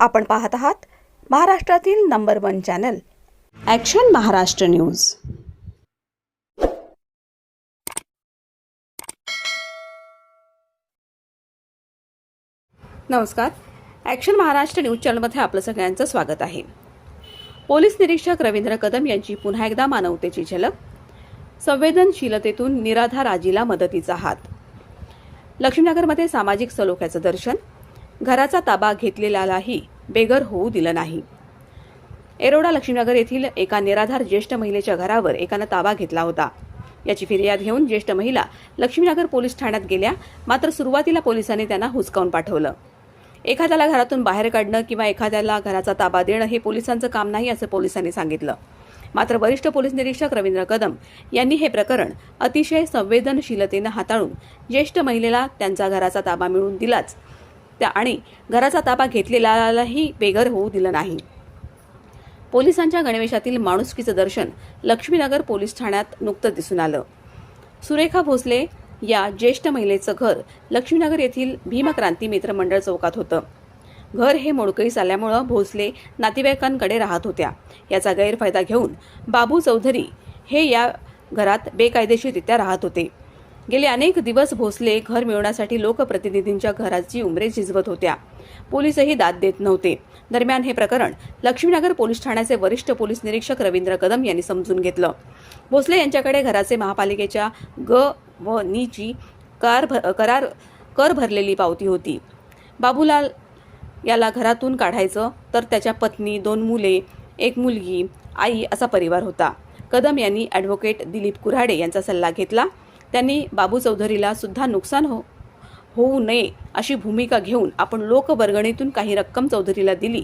आपण पाहत आहात महाराष्ट्रातील number 1 channel action Maharashtra news. नमस्कार, ॲक्शन महाराष्ट्र न्यूज चॅनलमध्ये आपलं सगळ्यांचं स्वागत आहे। पोलीस निरीक्षक रवींद्र कदम यांची पुन्हा एकदा मानवतेची झलक। संवेदनशीलतेतून निराधार आजीला मदतीचा हात। लक्ष्मीनगरमध्ये सामाजिक सलोख्याचं दर्शन। घराचा ताबा घेतलेल्यालाही बेघर होऊ दिलं नाही। एरोडा लक्ष्मीनगर येथील एका निराधार ज्येष्ठ महिलेच्या घरावर एकानं ताबा घेतला होता। याची फिर्याद घेऊन ज्येष्ठ महिला लक्ष्मीनगर पोलीस ठाण्यात गेल्या, मात्र सुरुवातीला पोलिसांनी त्यांना हुसकावून पाठवलं। एखाद्याला घरातून बाहेर काढणं किंवा एखाद्याला घराचा ताबा देणं हे पोलिसांचं काम नाही असं पोलिसांनी सांगितलं। मात्र वरिष्ठ पोलीस निरीक्षक रवींद्र कदम यांनी हे प्रकरण अतिशय संवेदनशीलतेनं हाताळून ज्येष्ठ महिलेला त्यांचा घराचा ताबा मिळवून दिलाच आणि घराचा ताबा घेतलेल्यालाही बेघर होऊ दिलं नाही। पोलिसांच्या गणवेशातील माणुसकीचं दर्शन लक्ष्मीनगर पोलीस ठाण्यात नुकतंच दिसून आलं। सुरेखा भोसले या ज्येष्ठ महिलेचं घर लक्ष्मीनगर येथील भीमक्रांती मित्र मंडळ चौकात होतं। घर हे मोडकळीस आल्यामुळं भोसले नातेवाईकांकडे राहत होत्या। याचा गैरफायदा घेऊन बाबू चौधरी हे या घरात बेकायदेशीररित्या राहत होते। गेले अनेक दिवस भोसले घर मिळवण्यासाठी लोकप्रतिनिधींच्या घराची उंबरे झिजवत होत्या। पोलीसही दाद देत नव्हते। दरम्यान हे प्रकरण लक्ष्मीनगर पोलीस ठाण्याचे वरिष्ठ पोलीस निरीक्षक रवींद्र कदम यांनी समजून घेतलं। भोसले यांच्याकडे घराचे महापालिकेच्या ग व नी ची कर भरलेली पावती होती। बाबूलाल याला घरातून काढायचं तर त्याच्या पत्नी, 2 मुले, 1 मुलगी, आई असा परिवार होता। कदम यांनी ॲडव्होकेट दिलीप कुऱ्हाडे यांचा सल्ला घेतला। त्यांनी बाबू चौधरीला सुद्धा नुकसान होऊ नये अशी भूमिका घेऊन आपण लोकवर्गणीतून काही रक्कम चौधरीला दिली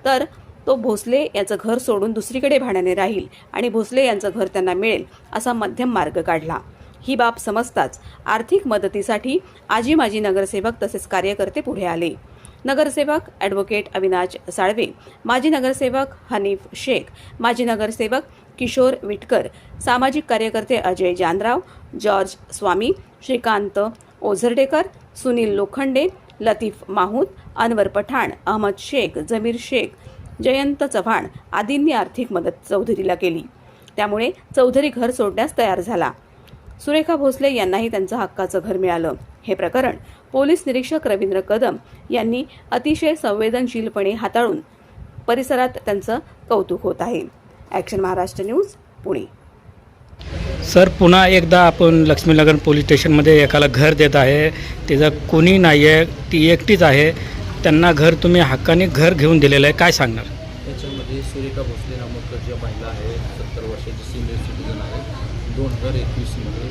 तर तो भोसले याचं घर सोडून दुसरीकडे भाड्याने राहील आणि भोसले यांचं घर त्यांना मिळेल असा मध्यम मार्ग काढला। ही बाब समजताच आर्थिक मदतीसाठी आजी माजी नगरसेवक तसेच कार्यकर्ते पुढे आले। नगरसेवक ॲडव्होकेट अविनाश साळवे, माजी नगरसेवक हनीफ शेख, माजी नगरसेवक किशोर विटकर, सामाजिक कार्यकर्ते अजय जानराव, जॉर्ज स्वामी, श्रीकांत ओझरडेकर, सुनील लोखंडे, लतीफ माहूद, अनवर पठाण, अहमद शेख, जमीर शेख, जयंत चव्हाण आदींनी आर्थिक मदत चौधरीला केली। त्यामुळे चौधरी घर सोडण्यास तयार झाला। सुरेखा भोसले यांनाही त्यांचं हक्काचं घर मिळालं। हे प्रकरण पोलीस निरीक्षक रवींद्र कदम यांनी अतिशय संवेदनशीलपणे हाताळून परिसरात त्यांचं कौतुक होत आहे। Action Maharashtra news, Pune. Sir, पुन्हा एकदा आपण लक्ष्मीनगर पोलीस स्टेशनमध्ये एकाला घर देत आहे। तिचं कोणी नाही आहे, ती एकटीच आहे। त्यांना घर तुम्ही हक्काने घर घेऊन दिलेलं आहे, काय सांगणार? याच्यामध्ये सुरेखा भोसले नामक ज्या महिला आहे, 70 वर्षाची सिनियर सिटीजन आहे। 2021मध्ये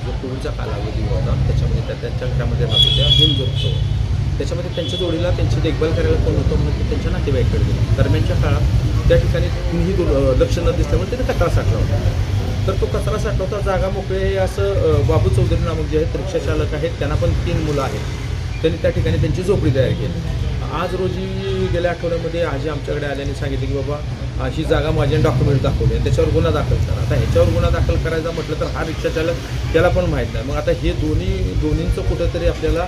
जो कोविडचा कालावधी होता त्याच्यामध्ये त्यांच्या घरामध्ये राहत होत्या बिनजोडतो। त्याच्यामध्ये त्यांच्या जोडीला त्यांची देखभाल करायला कोण होतं म्हणून ते त्यांच्या नातेवाईकडे गेले। दरम्यानच्या काळात त्या ठिकाणी कुणीही लक्ष न दिसल्यामुळे त्याने कचरा साठला होता। तर तो कचरा साठवता जागा मोकळी आहे असं बाबू चौधरी नामक जे आहेत रिक्षा चालक आहेत, त्यांना पण 3 मुलं आहेत। त्यांनी त्या ठिकाणी त्यांची झोपडी तयार केली। आज रोजी गेल्या आठवड्यामध्ये आजी आमच्याकडे आल्याने सांगितले की बाबा ही जागा माझे डॉक्युमेंट दाखवले, त्याच्यावर गुन्हा दाखल करा। आता ह्याच्यावर गुन्हा दाखल करायचा म्हटलं तर हा रिक्षा चालक त्याला पण माहीत नाही। मग आता हे दोन्हींचं कुठंतरी आपल्याला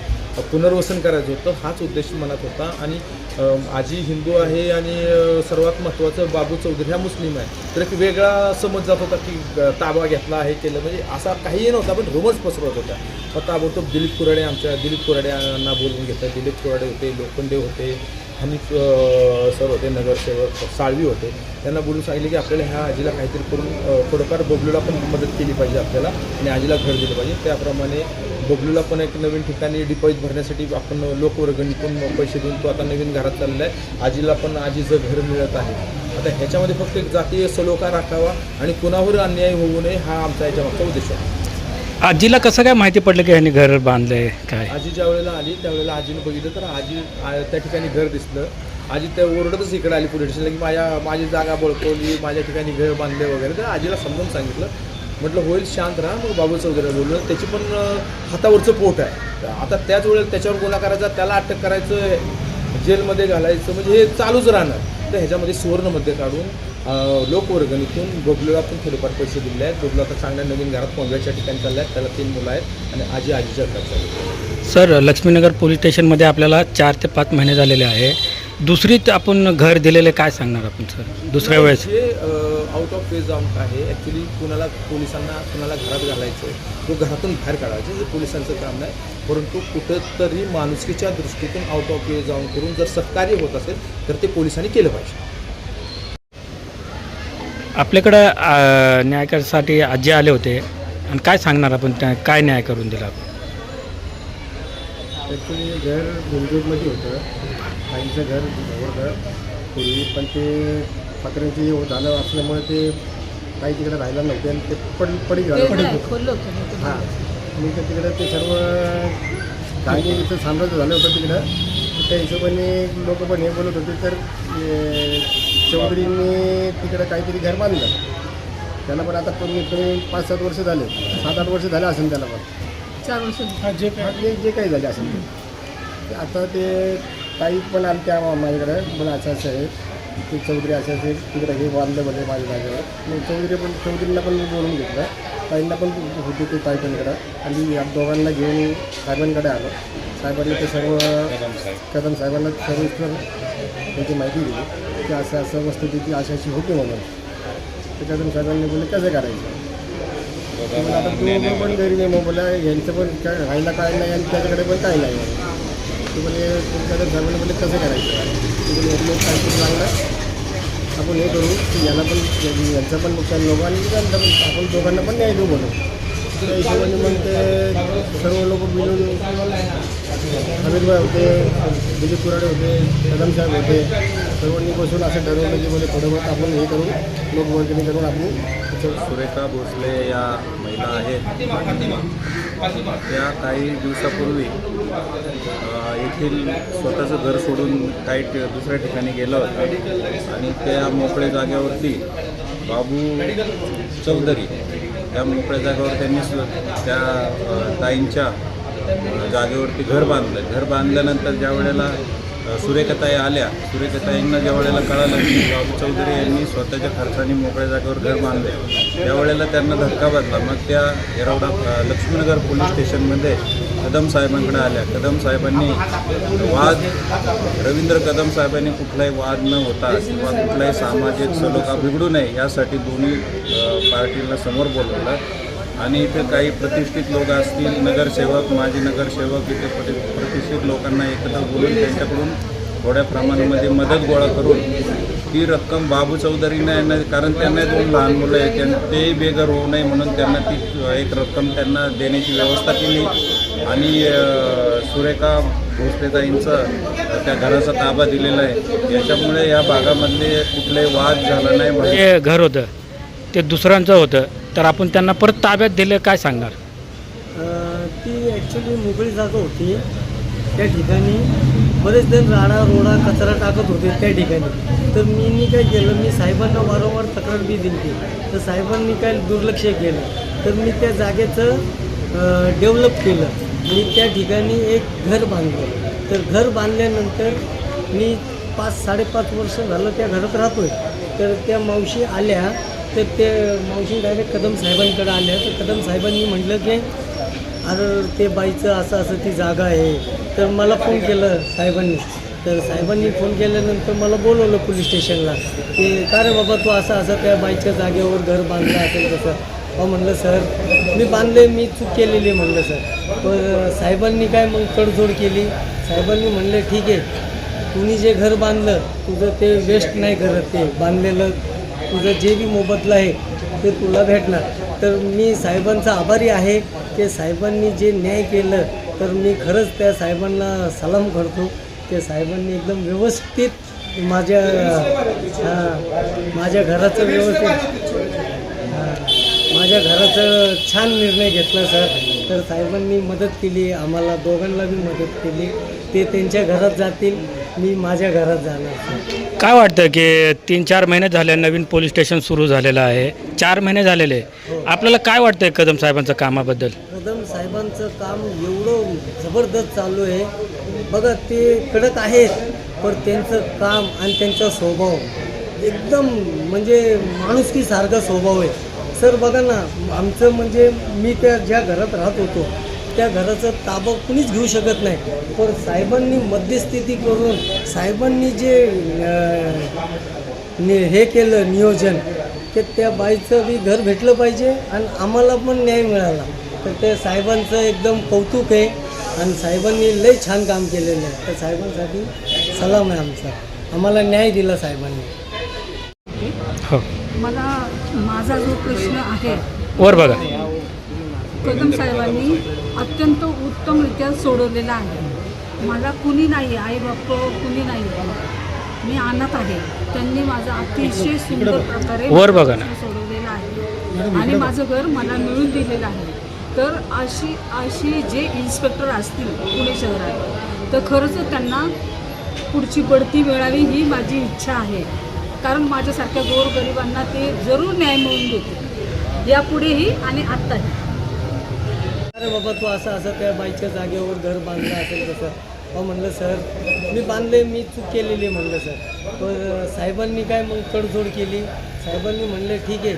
पुनर्वसन करायचं होतं, हाच उद्देश मनात होता। आणि आजी हिंदू आहे आणि सर्वात महत्त्वाचं बाबू चौधरी हा मुस्लिम आहे। तर एक वेगळा समज जात होता की ताबा घेतला आहे केलं, म्हणजे असा काहीही नव्हता, पण रुमर्स पसरवत होता। मग ताबडतोब दिलीप कुऱ्हाडे यांना बोलवून घेतलं। दिलीप कुऱ्हाडे होते, लोखंडे होते, हनीफ सर होते, नगरसेवक साळवी होते। त्यांना बोलून सांगितले की आपल्याला ह्या आजीला काहीतरी करून थोडंफार बबलूला पण मदत केली पाहिजे आपल्याला आणि आजीला घर दिलं पाहिजे। त्याप्रमाणे बबलूला पण एक नवीन ठिकाणी डिपॉझिट भरण्यासाठी आपण लोकवर्गणीतून पैसे देऊन तो आता नवीन घरात चालला आहे। आजीला पण आजीचं घर मिळत आहे। आता ह्याच्यामध्ये फक्त एक जातीय सलोखा राखावा आणि कुणावर अन्याय होऊ नये हा आमचा याच्यामागचा उद्देश आहे। आजीला कसं काय माहिती पडलं की ह्यांनी घर बांधलंय काय? आजी ज्या वेळेला आली त्यावेळेला आजीने बघितलं तर आजी त्या ठिकाणी घर दिसलं। आजी त्या ओरडतच इकडे आली पोलीस स्टेशनला की माझी जागा बळकवली, माझ्या ठिकाणी घर बांधले वगैरे। तर आजीला समजून सांगितलं, म्हटलं होईल शांत राहा। मग बाबू चौधरीला बोललो, त्याची पण हातावरचं पोट आहे। आता त्याच वेळेला त्याच्यावर गुन्हा करायचा, त्याला अटक करायचं, जेलमध्ये घालायचं, म्हणजे हे चालूच राहणार। तर ह्याच्यामध्ये सुवर्णमध्ये काढून लोकवर्गणीतून बबलूला पण थोडेफार पैसे दिले आहेत। बबलू आता चांगल्या नवीन घरात पोंब्याच्या ठिकाणी चालल्या आहेत। त्याला 3 मुलं आहेत आणि आजीच्या घरात चालले। सर, लक्ष्मीनगर पोलीस स्टेशनमध्ये आपल्याला 4 ते 5 महिने झालेले आहे। दुसरीत आपण घर दिलेले काय सांगणार आपण सर दुसऱ्या वेळेस? जे आउट ऑफ वे जाऊन आहे ॲक्च्युली कुणाला पोलिसांना कुणाला घरात घालायचं तो घरातून बाहेर काढायचं हे पोलिसांचं काम नाही, परंतु कुठंतरी माणुसकीच्या दृष्टीतून आउट ऑफ वे जाऊन करून जर सत्कार्य होत असेल तर ते पोलिसांनी केलं पाहिजे. आपल्याकडं न्यायासाठी आजी आले होते आणि काय सांगणार आपण त्या काय न्याय करून दिला आपण? ॲक्च्युली घर गुंजूरमध्ये होतं, आईचं घर होतं पूर्वी, पण ते पत्र्यांचे झालं असल्यामुळे ते काही तिकडे राहायला नव्हते आणि ते पडी झालं. हां, मी तर तिकडं ते सर्व काही इथं साम्राज्य झालं होतं तिकडं, त्या हिशोबाने लोक पण हे बोलत होते. तर चौधरींनी तिकडं काहीतरी घर बांधलं, त्याला पण आता कमी 5-7 वर्ष झाले, 7-8 वर्ष झाले असेल त्याला पण, 4 वर्ष जे काही झाले असेल ते. आता ते ताई पण आले त्या माझ्याकडे, मला असं आहे ते चौधरी असं असेल तिकडे हे बांधलं म्हणजे माझ्यावर. मग चौधरींना पण मी बोलून घेतलं, ताईंना पण होते ते ताई पण इकडं, आणि या दोघांना घेऊन साहेबांकडे आलो. साहेबांनी ते सर्व कदम साहेबांना सर्व त्याची माहिती दिली की असं असं वस्तुस्थिती अशी अशी होती म्हणून. तर कदम साहेबांनी बोलले कसं करायचं. मला आता तो पण गरीब आहे, मोबाईलला यांचं पण काय राहायला काय नाही आणि त्याच्याकडे पण काय नाही. ते बोले कदम साहेबांनी बोलले कसं करायचं. ते बोले काहीतरी चांगलं आपण हे करू की याला पण यांचं पण नुकसान नको आणि त्यांचं पण आपण दोघांना पण न्याय देऊ म्हणून. त्या हिशोबाने मग ते सर्व लोक मिळून हमीदभाई होते, दिलीप कुराडे होते, कदम साहेब होते, सर्वांनी बसून असं ठरवलं की म्हणजे थोडं बहुत आपण हे करून लोकवर्गणी करून आपण. सुरेखा भोसले या महिला आहेत, त्या काही दिवसापूर्वी येथील स्वतःचं घर सोडून काही दुसऱ्या ठिकाणी गेलं होतं आणि त्या मोकळ्या जागेवरती बाबू चौधरी त्या मोकळ्या जागेवर त्यांनी त्या ताईंच्या जागेवरती घर बांधलं. घर बांधल्यानंतर ज्या वेळेला सुरेखाताई आल्या, सुरेखाताईंना ज्या वेळेला कळालं की बाबू चौधरी यांनी स्वतःच्या खर्चाने मोकळ्या जागेवर घर बांधले, त्यावेळेला त्यांना धक्का बसला. मग त्या येरवडा लक्ष्मीनगर पोलीस स्टेशनमध्ये कदम साहेबांकडे आल्या. कदम साहेबांनी वाद रवींद्र कदम साहेबांनी कुठलाही वाद न होता किंवा कुठलाही सामाजिक सलोखा बिघडू नये यासाठी दोन्ही पार्टीला समोर बोलवलं आणि इथे काही प्रतिष्ठित लोक असतील, नगरसेवक, माजी नगरसेवक, इथे प्रतिष्ठित लोकांना एकत्र बोलून त्यांच्याकडून थोड्या प्रमाणामध्ये मदत गोळा करून ती रक्कम बाबू चौधरींना यांना, कारण त्यांना 2 लहान मुलं आहेत आणि तेही बेघर होऊ नये म्हणून त्यांना ती एक रक्कम त्यांना देण्याची व्यवस्था केली आणि सुरेखा भोसलेताईंचं त्या घराचा ताबा दिलेला आहे. याच्यामुळे या भागामधले कुठलाही वाद झाला नाही. जे घर होतं ते दुसऱ्यांचं होतं, तर आपण त्यांना परत ताब्यात दिलं काय सांगणार? ती ॲक्च्युली मोकळी जागा होती, त्या ठिकाणी बरेच जण राडा रोडा कचरा टाकत होते त्या ठिकाणी. तर मी काय केलं, मी साहेबांना वारंवार तक्रार बी दिली, तर साहेबांनी काय दुर्लक्ष केलं. तर मी त्या जागेचं डेव्हलप केलं आणि त्या ठिकाणी एक घर बांधलं. तर घर बांधल्यानंतर मी 5-5.5 वर्ष झालं त्या घरात राहतो आहे. तर त्या मावशी आल्या, तर ते मावशी डायरेक्ट कदम साहेबांकडे आल्या. तर कदम साहेबांनी म्हटलं की अरे ते बाईचं असं असं ती जागा आहे. तर मला फोन केलं साहेबांनी. तर साहेबांनी फोन केल्यानंतर मला बोलवलं पोलीस स्टेशनला की का रे बाबा तू असं असं त्या बाईच्या जागेवर घर बांधलं असेल कसं. हो म्हणलं सर मी बांधले, मी चूक केलेली म्हणलं सर. तर साहेबांनी काय मग तडजोड केली. साहेबांनी म्हणले ठीक आहे, तुम्ही जे घर बांधलं तुझं ते वेस्ट नाही करत, ते बांधलेलं तुझं जे बी मोबदला आहे ते तुला भेटणार. तर मी साहेबांचा आभारी आहे की साहेबांनी जे न्याय केलं, तर मी खरंच त्या साहेबांना सलाम करतो. ते साहेबांनी एकदम व्यवस्थित माझ्या घराचं माझ्या घराचं छान निर्णय घेतला सर. तर साहेबांनी मदत केली, आम्हाला दोघांना बी मदत केली. ते त्यांच्या घरात जातील, मी माझ्या घरात जाणार. काय वाटतं की 3-4 महिने झाले नवीन पोलीस स्टेशन सुरू झालेलं आहे, 4 महिने झालेले, आपल्याला काय वाटतं कदम साहेबांचं कामाबद्दल? कदम साहेबांचं काम एवढं जबरदस्त चालू आहे बघा. ते कडक आहेत, पण त्यांचं काम आणि त्यांचा स्वभाव एकदम म्हणजे माणुसकीसारखा स्वभाव आहे सर. बघा ना, आमचं म्हणजे मी त्या ज्या घरात राहत होतो त्या घराचं ताबा कुणीच घेऊ शकत नाही. पण साहेबांनी मध्यस्थी करून साहेबांनी जे हे केलं नियोजन, की त्या बाईचं बी घर भेटलं पाहिजे आणि आम्हाला पण न्याय मिळाला. तर त्या साहेबांचं एकदम कौतुक आहे आणि साहेबांनी लई छान काम केलेलं आहे. तर साहेबांसाठी सलाम आहे आमचा. आम्हाला न्याय दिला साहेबांनी. हो मला माझा जो प्रश्न आहे वर बघा. कदम साहेबांनी अत्यंत उत्तमरित्या सोडवलेला आहे. मला कुणी नाही, आई बाप कुणी नाही, मी अनाथ आहे. त्यांनी माझं अतिशय सुंदर प्रकारे वर बघा ना. सोडवलेलं आहे आणि माझं घर मला मिळून दिलेलं आहे. तर अशी जे इन्स्पेक्टर असतील पुणे शहरात, तर खरंच त्यांना पुढची बढती मिळावी ही माझी इच्छा आहे. कारण माझ्यासारख्या गोरगरिबांना ते जरूर न्याय मिळवून देतील, यापुढेही आणि आत्ताही. अरे बाबा, तू असं त्या बाईच्या जागेवर घर बांधलं असेल कसं? मग म्हणलं सर मी बांधले, मी चूक केलेली म्हणलं सर. तर साहेबांनी काय मग तडजोड केली. साहेबांनी म्हणले ठीक आहे,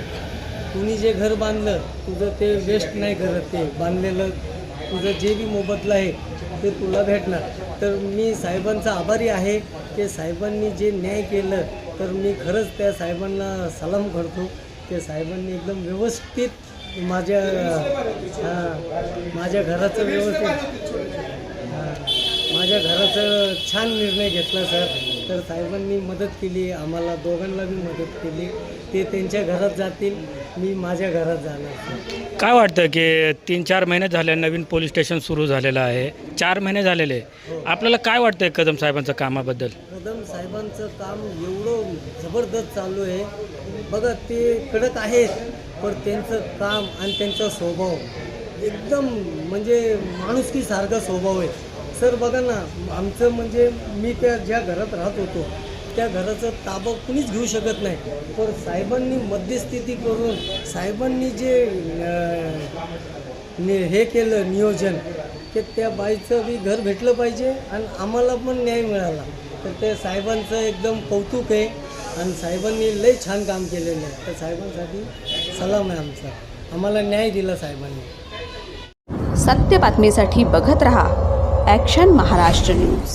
तुम्ही जे घर बांधलं तुझं ते वेस्ट नाही करत, ते बांधलेलं तुझं जे बी मोबदला आहे ते तुला भेटणार. तर मी साहेबांचा आभारी आहे की साहेबांनी जे न्याय केलं. तर मी खरंच त्या साहेबांना सलाम करतो. त्या साहेबांनी एकदम व्यवस्थित माझ्या घराचं माझ्या घराचं छान निर्णय घेतला सर. तर साहेबांनी मदत केली, आम्हाला दोघांना बी मदत केली. ते त्यांच्या घरात जातील, मी माझ्या घरात जाणार सर. काय वाटतं की 3-4 महिने झाले नवीन पोलीस स्टेशन सुरू झालेलं आहे, 4 महिने झालेले, आपल्याला काय वाटतं कदम साहेबांच्या कामाबद्दल? कदम साहेबांचं काम एवढं जबरदस्त चालू आहे बघा. ते कडक आहेत, पण त्यांचं काम आणि त्यांचा स्वभाव एकदम म्हणजे माणुसकीसारखा स्वभाव आहे सर. बघा ना, आमचं म्हणजे मी त्या ज्या घरात राहत होतो त्या घराचं ताबा कुणीच घेऊ शकत नाही. पण साहेबांनी मध्यस्थी करून साहेबांनी जे हे केलं नियोजन, की त्या बाईचं बी घर भेटलं पाहिजे आणि आम्हाला पण न्याय मिळाला. तर त्या साहेबांचं एकदम कौतुक आहे आणि साहेबांनी लई छान काम केलेलं आहे. तर साहेबांसाठी सलाम आहे आमचा. आम्हाला न्याय दिला साहेबांनी. सत्य बातमीसाठी बघत रहा ॲक्शन महाराष्ट्र न्यूज.